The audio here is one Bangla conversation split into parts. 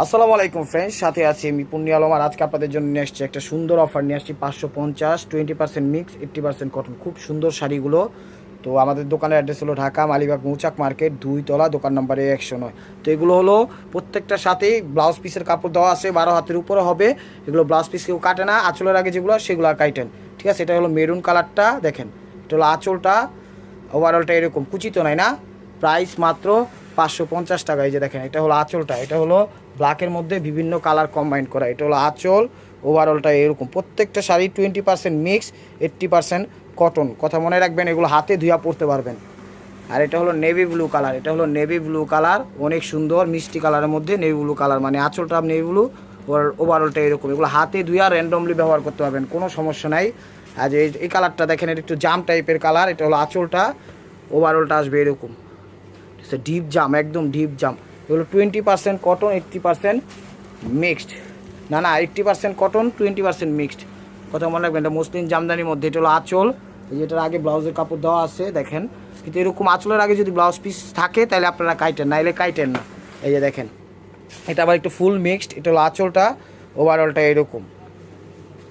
আসসালামু আলাইকুম ফ্রেন্ডস, সাথে আছি আমি পুণ্য আলম। আর আজকে আপনাদের জন্য নিয়ে আসছি একটা সুন্দর অফার নিয়ে আসছি। 550, 20% মিক্স, 80% কটন, খুব সুন্দর শাড়িগুলো। তো আমাদের দোকানের অ্যাড্রেস হলো ঢাকা মালিবাগ মৌচাক মার্কেট 2 তলা, দোকান নাম্বার 109। তো এগুলো হলো প্রত্যেকটার সাথেই ব্লাউজ পিসের কাপড় দেওয়া আছে, 12 হাতের উপরে হবে। এগুলো ব্লাউজ পিস কেউ কাটে না, আঁচলের আগে যেগুলো সেগুলো কাটেন, ঠিক আছে। এটা হলো মেরুন কালারটা, দেখেন। এটা হলো আঁচলটা, ওভারঅলটা এরকম, কুচিত নাই না। প্রাইস মাত্র 550 টাকা। এই যে দেখেন, এটা হলো আঁচলটা, এটা হলো ব্ল্যাকের মধ্যে বিভিন্ন কালার কম্বাইন করা। এটা হলো আঁচল, ওভারঅলটা এরকম। প্রত্যেকটা শাড়ি 20% মিক্স, 80% কটন। কথা মনে রাখবেন, এগুলো হাতে ধুয়া পরতে পারবেন। আর এটা হলো নেভি ব্লু কালার, এটা হলো নেভি ব্লু কালার, অনেক সুন্দর মিষ্টি কালারের মধ্যে নেভি ব্লু কালার, মানে আঁচলটা নেভি ব্লু, ওভারঅলটা এরকম। এগুলো হাতে ধুয়া র্যান্ডমলি ব্যবহার করতে পারবেন, কোনো সমস্যা নাই। আর যে এই কালারটা দেখেন, এটা একটু জাম টাইপের কালার। এটা হলো আঁচলটা, ওভারঅলটা আসবে এরকম, ডিপ জাম, একদম ডিপ জাম। এগুলো 20% কটন, 80% মিক্সড। না 80% কটন, 20% মিক্সড। কথা মনে রাখবেন, এটা মসলিন জামদানির মধ্যে। এটা হলো আঁচল, এই যেটার আগে ব্লাউজের কাপড় দেওয়া আছে দেখেন। কিন্তু এরকম আঁচলের আগে যদি ব্লাউজ পিস থাকে তাহলে আপনারা কাইটেন, নাইলে কাইটেন না। এই যে দেখেন, এটা আবার একটু ফুল মিক্সড। এটা হলো আঁচলটা, ওভারঅলটা এরকম।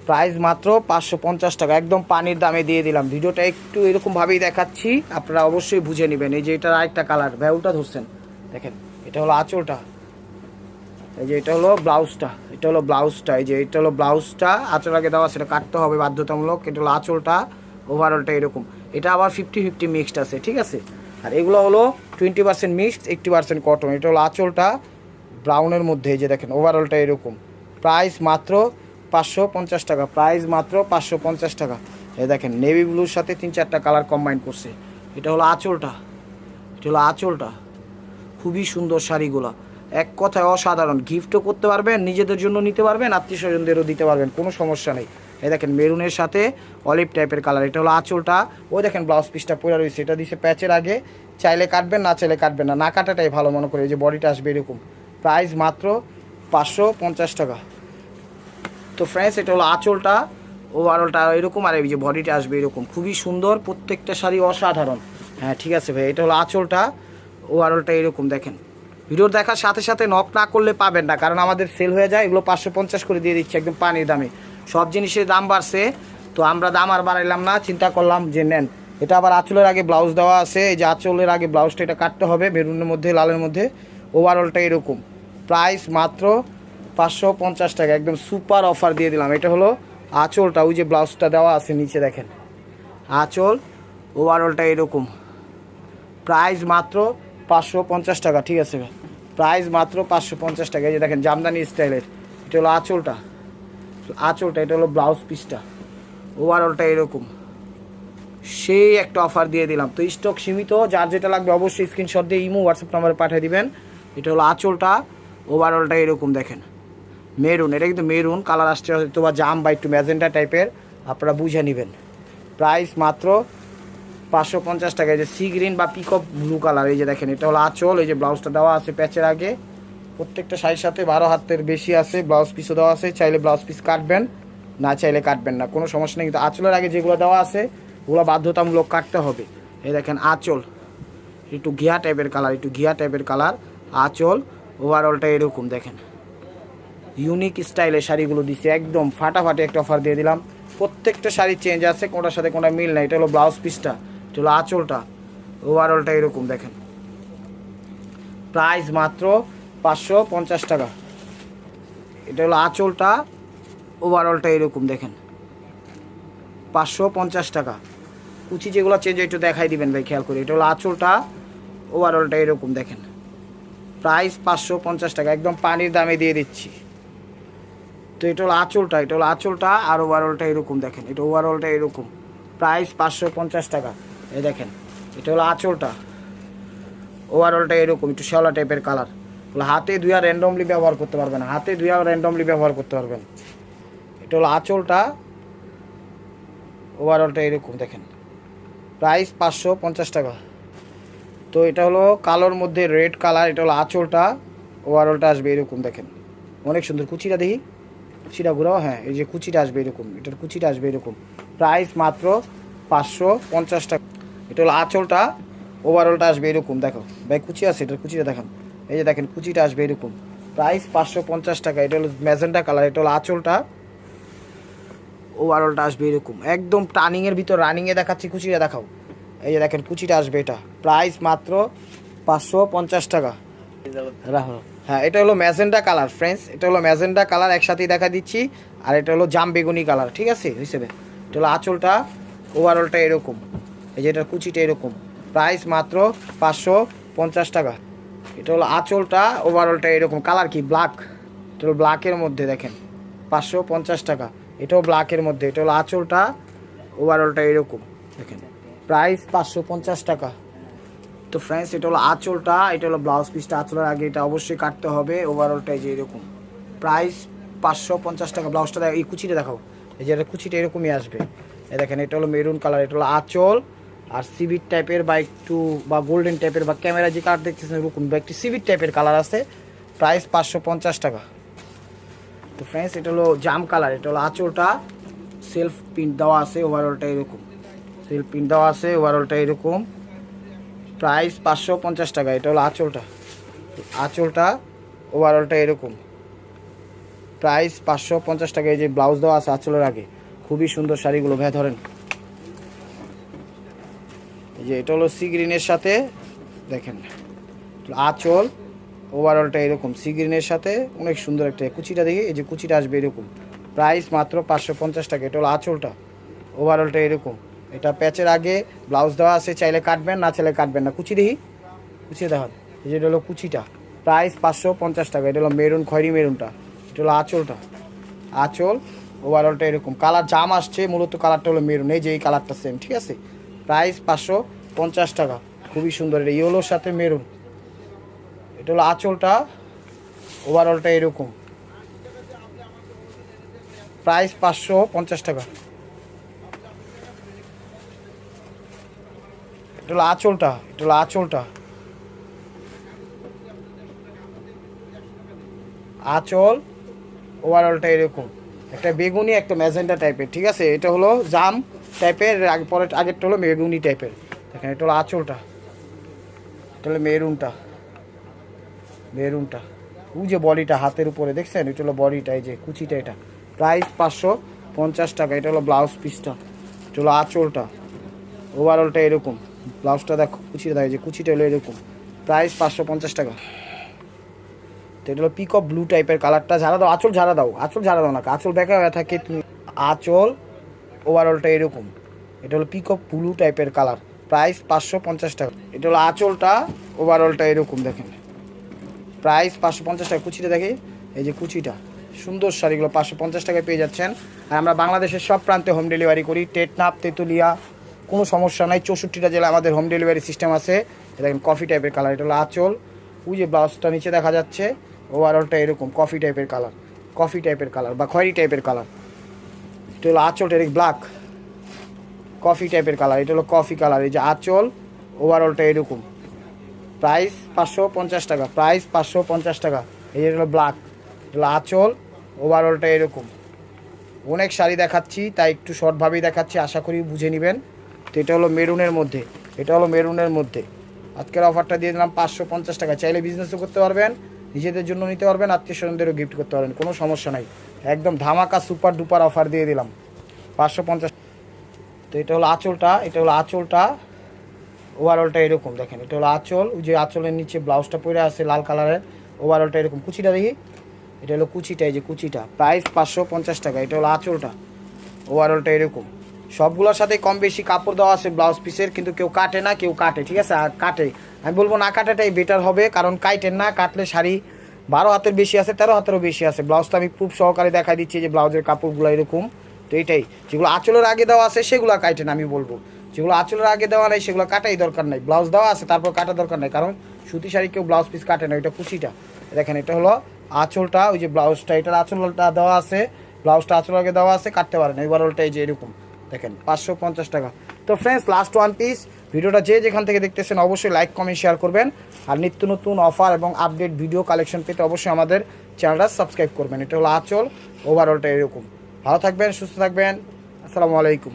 প্রাইস মাত্র 550 টাকা, একদম পানির দামে দিয়ে দিলাম। ভিডিওটা একটু এরকমভাবেই দেখাচ্ছি, আপনারা অবশ্যই বুঝে নেবেন। এই যে এটার আরেকটা কালার, ভ্যাউলটা ধরছেন দেখেন। এটা হলো আঁচলটা, এই যে এটা হলো ব্লাউজটা, এটা হলো ব্লাউজটা, এই যে এটা হলো ব্লাউজটা। আঁচল আগে দেওয়া, সেটা কাটতে হবে বাধ্যতামূলক। এটা হলো আঁচলটা, ওভারঅলটা এরকম। এটা আবার 50-50 মিক্সড আছে, ঠিক আছে। আর এগুলো হলো 20% মিক্সড, 80% কটন। এটা হলো আঁচলটা ব্রাউনের মধ্যে, এই যে দেখেন, ওভারঅলটা এরকম। প্রাইস মাত্র 550 টাকা, প্রাইস মাত্র 550 টাকা। এই দেখেন, নেভি ব্লুর সাথে 3-4টা কালার কম্বাইন করছে। এটা হলো আঁচলটা, এটা হলো আঁচলটা। খুবই সুন্দর শাড়িগুলো, এক কথায় অসাধারণ। গিফটও করতে পারবেন, নিজেদের জন্য নিতে পারবেন, আত্মীয় স্বজনদেরও দিতে পারবেন, কোনো সমস্যা নেই। এই দেখেন, মেরুনের সাথে অলিভ টাইপের কালার। এটা হলো আঁচলটা। ওই দেখেন ব্লাউজ পিসটা পরে রয়েছে, এটা দিছে প্যাচের আগে। চাইলে কাটবেন, না চাইলে কাটবেন না, না কাটাটাই ভালো মনে করে। এই যে বডিটা আসবে এরকম। প্রাইস মাত্র 550 টাকা। তো ফ্রেন্ডস, এটা হলো আঁচলটা, ওভারঅলটা এরকম। আর এই যে বডিটা আসবে এরকম, খুবই সুন্দর, প্রত্যেকটা শাড়ি অসাধারণ। হ্যাঁ ঠিক আছে ভাই, এটা হলো আঁচলটা, ওভারঅলটা এরকম। দেখেন, ভিডিওর দেখার সাথে সাথে নক না করলে পাবেন না, কারণ আমাদের সেল হয়ে যায়। এগুলো 550 করে দিয়ে দিচ্ছে, একদম পানির দামে। সব জিনিসের দাম বাড়ছে, তো আমরা দাম আর বাড়াইলাম না, চিন্তা করলাম যে নেন। এটা আবার আঁচলের আগে ব্লাউজ দেওয়া আছে, এই যে আঁচলের আগে ব্লাউজটা এটা কাটতে হবে, মেরুনের মধ্যে লালের মধ্যে, ওভারঅলটা এরকম। প্রাইস মাত্র 550 টাকা, একদম সুপার অফার দিয়ে দিলাম। এটা হলো আঁচলটা, ওই যে ব্লাউজটা দেওয়া আছে নিচে দেখেন, আঁচল, ওভারঅলটা এরকম। প্রাইস মাত্র 550 টাকা, ঠিক আছে। প্রাইস মাত্র 550 টাকা। এই যে দেখেন, জামদানি স্টাইলের। এটা হলো আঁচলটা, আঁচলটা, এটা হলো ব্লাউজ পিসটা, ওভারঅলটা এরকম। সেই একটা অফার দিয়ে দিলাম। তো স্টক সীমিত, যার যেটা লাগবে অবশ্যই স্ক্রিনশট দিয়ে ইমো হোয়াটসঅ্যাপ নাম্বারে পাঠিয়ে দিবেন। এটা হলো আঁচলটা, ওভারঅলটা এরকম। দেখেন, মেরুন, এটা কিন্তু মেরুন কালার আসছে হয়তো বা জাম বা একটু ম্যাজেন্টা টাইপের, আপনারা বুঝে নেবেন। প্রাইস মাত্র 550 টাকা। এই যে সি গ্রিন বা পিকক ব্লু কালার, এই যে দেখেন, এটা হলো আঁচল, এই যে ব্লাউজটা দেওয়া আছে প্যাচের আগে। প্রত্যেকটা শাড়ির সাথে 12 হাতের বেশি আছে, ব্লাউজ পিসও দেওয়া আছে। চাইলে ব্লাউজ পিস কাটবেন, না চাইলে কাটবেন না, কোনো সমস্যা নেই। কিন্তু আঁচলের আগে যেগুলো দেওয়া আছে ওগুলো বাধ্যতামূলক কাটতে হবে। এই দেখেন আঁচল, একটু ঘিয়া টাইপের কালার, একটু ঘিয়া টাইপের কালার, আঁচল, ওভারঅলটা এরকম। দেখেন, ইউনিক স্টাইলের শাড়িগুলো দিচ্ছে, একদম ফাটাফাটি একটা অফার দিয়ে দিলাম। প্রত্যেকটা শাড়ি চেঞ্জ আছে, কোনটার সাথে কোনটা মিল নাই। এটা হলো ব্লাউজ পিসটা, এটা হলো আঁচলটা, ওভারঅলটা এরকম। দেখেন, প্রাইস মাত্র 550 টাকা। এটা হলো আঁচলটা, ওভারঅলটা এরকম। দেখেন, 550 টাকা। কুচি যেগুলো চেঞ্জ একটু দেখাই দিবেন ভাই, খেয়াল করে। এটা হলো আঁচলটা, ওভারঅলটা এরকম। দেখেন, প্রাইস 550 টাকা, একদম পানির দামে দিয়ে দিচ্ছি। তো এটা হলো আঁচলটা, এটা হলো আঁচলটা, আর ওভারঅলটা এরকম। দেখেন, এটা ওভারঅলটা এরকম। প্রাইস 550 টাকা। এই দেখেন, এটা হলো আঁচলটা, ওভারঅলটা এরকম, একটু শ্যাওলা টাইপের কালার। হাতে ধুয়া র্যান্ডমলি ব্যবহার করতে পারবেন, হাতে ধুয়া র্যান্ডমলি ব্যবহার করতে পারবেন। এটা হলো আঁচলটা, ওভারঅলটা এরকম। দেখেন, প্রাইস 550 টাকা। তো এটা হলো কালোর মধ্যে রেড কালার, এটা হলো আঁচলটা, ওভারঅলটা আসবে এরকম। দেখেন, অনেক সুন্দর। কুচিটা দেখি, কুচিটা ঘুরাও। হ্যাঁ, এই যে কুচিটা আসবে এরকম, এটার কুচিটা আসবে এরকম। প্রাইস মাত্র 550 টাকা। এটা হলো আঁচলটা, ওভারঅলটা আসবে এরকম। দেখো ভাই, কুচি আছে, এটার কুচিটা দেখান। এই যে দেখেন, কুচিটা আসবে এরকম। প্রাইস 550 টাকা। এটা হলো ম্যাজেন্টা কালার, এটা হলো আঁচলটা, ওভারঅলটা আসবে এরকম একদম টার্নিংয়ের ভিতর। রানিংয়ে দেখাচ্ছি, কুচিটা দেখাও। এই যে দেখেন কুচিটা আসবে, এটা প্রাইস মাত্র 550 টাকা। রাখো। হ্যাঁ, এটা হলো ম্যাজেন্টা কালার ফ্রেন্ডস, এটা হলো ম্যাজেন্টা কালার, একসাথেই দেখা দিচ্ছি। আর এটা হলো জাম বেগুনি কালার, ঠিক আছে হিসেবে। এটা হলো আঁচলটা, ওভারঅলটা এরকম। এই যে এটা কুচিটা এরকম, প্রাইস মাত্র 550 টাকা। এটা হলো আঁচলটা, ওভারঅলটা এরকম। কালার কি ব্ল্যাক, এটা হলো ব্ল্যাকের মধ্যে দেখেন 550 টাকা। এটাও ব্ল্যাকের মধ্যে। এটা হলো আঁচলটা, ওভারঅলটা এরকম দেখেন, প্রাইস 550 টাকা। তো ফ্রেন্ডস, এটা হলো আঁচলটা, এটা হলো ব্লাউজ পিসটা। আঁচলের আগে এটা অবশ্যই কাটতে হবে। ওভারঅলটা এই যে এরকম, প্রাইস 550 টাকা। ব্লাউজটা এই কুচিটা দেখাও। এই যে এটা কুচিটা এরকমই আসবে। এই দেখেন, এটা হলো মেরুন কালার, এটা হলো আঁচল। আর সিভিট টাইপের বা একটু বা গোল্ডেন টাইপের বা ক্যামেরা যে কালার দেখতেছেন এরকম বা একটু সিভিট টাইপের কালার আছে, প্রাইস 550 টাকা। তো ফ্রেন্ডস, এটা হলো জাম কালার, এটা হলো আঁচলটা, সেলফ প্রিন্ট দেওয়া আছে, ওভারঅলটা এরকম। সেলফ প্রিন্ট দেওয়া আছে, ওভারঅলটা এরকম, প্রাইস 550 টাকা। এটা হলো আঁচলটা, আঁচলটা, ওভারঅলটা এরকম, প্রাইস 550 টাকা। এই যে ব্লাউজ দেওয়া আছে আঁচলের আগে, খুবই সুন্দর শাড়িগুলো। ভাই ধরেন, এই যে এটা হলো সি গ্রিনের সাথে দেখেন আঁচল, ওভারঅলটা এরকম সি গ্রিনের সাথে অনেক সুন্দর একটা। কুচিটা দেখি, এই যে কুচিটা আসবে এরকম, প্রাইস মাত্র 550 টাকা। এটা হলো আঁচলটা, ওভারঅলটা এরকম। এটা প্যাচের আগে ব্লাউজ দেওয়া আছে, চাইলে কাটবেন, না চাইলে কাটবেন না। কুচি দেখি, কুচি দেখান। এই যে এটা হলো কুচিটা, প্রাইস 550 টাকা। এটা হলো মেরুন, খয়েরি মেরুনটা। এটা হলো আঁচলটা, আঁচল, ওভারঅলটা এরকম। কালার জাম আসছে, মূলত কালারটা হলো মেরুন, এই যে এই কালারটা সেম, ঠিক আছে। প্রাইস 550 টাকা, খুবই সুন্দর। এটা ইয়েলোর সাথে মেরুন। এটা হলো আঁচলটা, ওভারঅলটা এরকম, প্রাইস 550 টাকা। এটা হলো আঁচলটা, এটা হলো আঁচলটা, আঁচল, ওভারঅলটা এরকম একটা বেগুনি একটা ম্যাজেন্টা টাইপের, ঠিক আছে। এটা হলো জাম টাইপের, আগে পরে আগেরটা হলো বেগুনি টাইপের। দেখেন, এটা হলো আঁচলটা, এটা হলো মেরুনটা, মেরুনটা। ওই যে বডিটা হাতের উপরে দেখছেন, এটা হলো বডিটা, এই যে কুচিটা, এটা প্রাইস 550 টাকা। এটা হলো ব্লাউজ পিসটা, এটা হলো আঁচলটা, ওভারঅলটা এরকম। ব্লাউজটা দেখো, কুচিটা দেখো, যে কুচিটা হলো এরকম, প্রাইস 550 টাকা। তো এটা হলো পিকক ব্লু টাইপের কালারটা। ঝাড়া দাও, আঁচল ঝাড়া দাও, আঁচল ঝাড়া দাও না, আঁচল দেখা হয়ে থাকে তুমি। আঁচল, ওভারঅলটা এরকম। এটা হলো পিকক ব্লু টাইপের কালার, প্রাইস 550 টাকা। এটা হলো আঁচলটা, ওভারঅলটা এরকম দেখেন, প্রাইস 550 টাকা। কুচিটা দেখি, এই যে কুচিটা, সুন্দর শাড়িগুলো 550 টাকায় পেয়ে যাচ্ছেন। আর আমরা বাংলাদেশের সব প্রান্তে হোম ডেলিভারি করি। টেকনাফ, তেঁতুলিয়া, কোনো সমস্যা নাই। 64টা জেলা আমাদের হোম ডেলিভারি সিস্টেম আছে। দেখেন কফি টাইপের কালার, এটা হলো আঁচল। ওই যে ব্লাউজটা নিচে দেখা যাচ্ছে, ওভারঅলটা এরকম কফি টাইপের কালার, কফি টাইপের কালার বা খয়েরি টাইপের কালার। এটা হলো আঁচলটা, এটা ব্ল্যাক কফি টাইপের কালার, এটা হলো কফি কালার। এই যে আঁচল, ওভারঅলটা এরকম, প্রাইস 550 টাকা, প্রাইস 550 টাকা। এই যে হলো ব্ল্যাক, এটা হলো আঁচল, ওভারঅলটা এরকম। অনেক শাড়ি দেখাচ্ছি, তাই একটু শর্টভাবেই দেখাচ্ছি, আশা করি বুঝে নেবেন। তো এটা হলো মেরুনের মধ্যে, এটা হলো মেরুনের মধ্যে। আজকের অফারটা দিয়ে দিলাম 550 টাকা। চাইলে বিজনেসও করতে পারবেন, নিজেদের জন্য নিতে পারবেন, আত্মীয় স্বজনদেরও গিফট করতে পারবেন, কোনো সমস্যা নাই। একদম ধামাকা সুপার ডুপার অফার দিয়ে দিলাম 550। তো এটা হলো আঁচলটা, এটা হলো আঁচলটা, ওভারঅলটা এরকম দেখেন। এটা হলো আঁচল, ওই যে আঁচলের নিচে ব্লাউজটা পরে আছে লাল কালারের, ওভারঅলটা এরকম। কুচিটা দেখি, এটা হলো কুচিটা, এই যে কুচিটা, প্রাইস 550 টাকা। এটা হলো আঁচলটা, ওভারঅলটা এরকম। সবগুলোর সাথে কম বেশি কাপড় দেওয়া আছে ব্লাউজ পিসের, কিন্তু কেউ কাটে না, কেউ কাটে, ঠিক আছে। আর কাটে, আমি বলবো না কাটাটাই বেটার হবে, কারণ কাটেন না, কাটলে শাড়ি 12 হাতের বেশি আছে, 13 হাতেরও বেশি আছে। ব্লাউজটা আমি খুব সহকারে দেখাই দিচ্ছি, যে ব্লাউজের কাপড়গুলো এরকম। তো এইটাই, যেগুলো আঁচলের আগে দেওয়া আছে সেগুলো কাটেন, আমি বলবো। যেগুলো আঁচলের আগে দেওয়া নেই সেগুলো কাটাই দরকার নাই। ব্লাউজ দেওয়া আছে তারপর কাটা দরকার নাই, কারণ সুতি শাড়ি কেউ ব্লাউজ পিস কাটে না। এটা কুচিটা দেখেন, এটা হলো আঁচলটা, ওই যে ব্লাউজটা, এটার আঁচলটা দেওয়া আছে, ব্লাউজটা আঁচল আগে দেওয়া আছে, কাটতে পারেন। ওভারঅলটা এই যে এরকম দেখেন, 550 টাকা। তো ফ্রেন্ডস, লাস্ট ওয়ান পিস। ভিডিওটা যে যেখান থেকে দেখতেছেন অবশ্যই লাইক, কমেন্ট, শেয়ার করবেন। আর নিত্য নতুন অফার এবং আপডেট ভিডিও কালেকশন পেতে অবশ্যই আমাদের চ্যানেলটা সাবস্ক্রাইব করবেন। এটা হলো আঁচল, ওভারঅলটা এরকম। ভালো থাকবেন, সুস্থ থাকবেন, আসসালামু আলাইকুম।